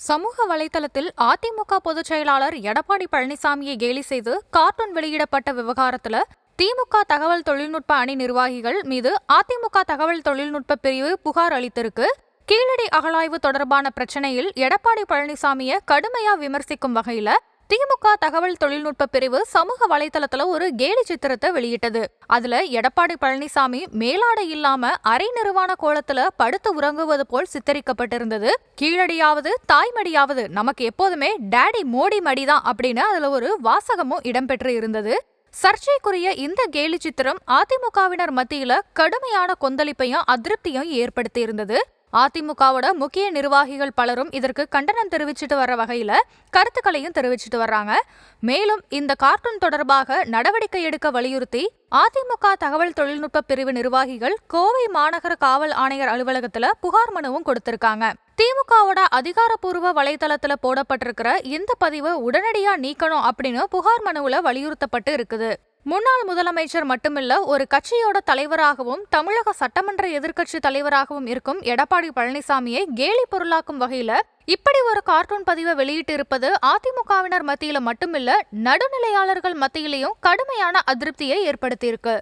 சமூக வலைதளத்தில் அதிமுக பொதுச் செயலாளர் எடப்பாடி பழனிசாமியை கேலி செய்து கார்ட்டூன் வெளியிடப்பட்ட விவகாரத்துல திமுக தகவல் தொழில்நுட்ப அணி நிர்வாகிகள் மீது அதிமுக தகவல் தொழில்நுட்ப பிரிவு புகார் அளித்திருக்கு. கீழடி அகழாய்வு தொடர்பான பிரச்சனையில் எடப்பாடி பழனிசாமியை கடுமையா விமர்சிக்கும் வகையில திமுக தகவல் தொழில்நுட்ப பிரிவு சமூக வலைதளத்துல ஒரு கேலி சித்திரத்தை வெளியிட்டது. அதுல எடப்பாடி பழனிசாமி மேலாடை இல்லாம அரை நிர்வாண கோலத்துல படுத்து உறங்குவது போல் சித்தரிக்கப்பட்டிருந்தது. கீழடியாவது தாய்மடியாவது நமக்கு எப்போதுமே டாடி மோடி மடிதான் அப்படின்னு அதுல ஒரு வாசகமும் இடம்பெற்று இருந்தது. சர்ச்சைக்குரிய இந்த கேலி சித்திரம் அதிமுகவினர் மத்தியில கடுமையான கொந்தளிப்பையும் அதிருப்தியும் ஏற்படுத்தி இருந்தது. அதிமுகவோட முக்கிய நிர்வாகிகள் பலரும் இதற்கு கண்டனம் தெரிவிச்சுட்டு வர்ற வகையில கருத்துக்களையும் தெரிவிச்சுட்டு வர்றாங்க. மேலும் இந்த கார்ட்டூன் தொடர்பாக நடவடிக்கை எடுக்க வலியுறுத்தி அதிமுக தகவல் தொழில்நுட்ப பிரிவு நிர்வாகிகள் கோவை மாநகர காவல் ஆணையர் அலுவலகத்துல புகார் மனுவும் கொடுத்திருக்காங்க. திமுகவோட அதிகாரப்பூர்வ வலைதளத்துல போடப்பட்டிருக்கிற இந்த பதிவு உடனடியா நீக்கணும் அப்படின்னு புகார் மனுவுல வலியுறுத்தப்பட்டு இருக்குது. முன்னாள் முதலமைச்சர் மட்டுமில்ல, ஒரு கட்சியோட தலைவராகவும் தமிழக சட்டமன்ற எதிர்க்கட்சி தலைவராகவும் இருக்கும் எடப்பாடி பழனிசாமியை கேலி பொருளாக்கும் வகையில இப்படி ஒரு கார்ட்டூன் பதிவை வெளியிட்டு இருப்பது அதிமுகவினர் மத்தியில மட்டுமில்ல, நடுநிலையாளர்கள் மத்தியிலையும் கடுமையான அதிருப்தியை ஏற்படுத்தியிருக்கு.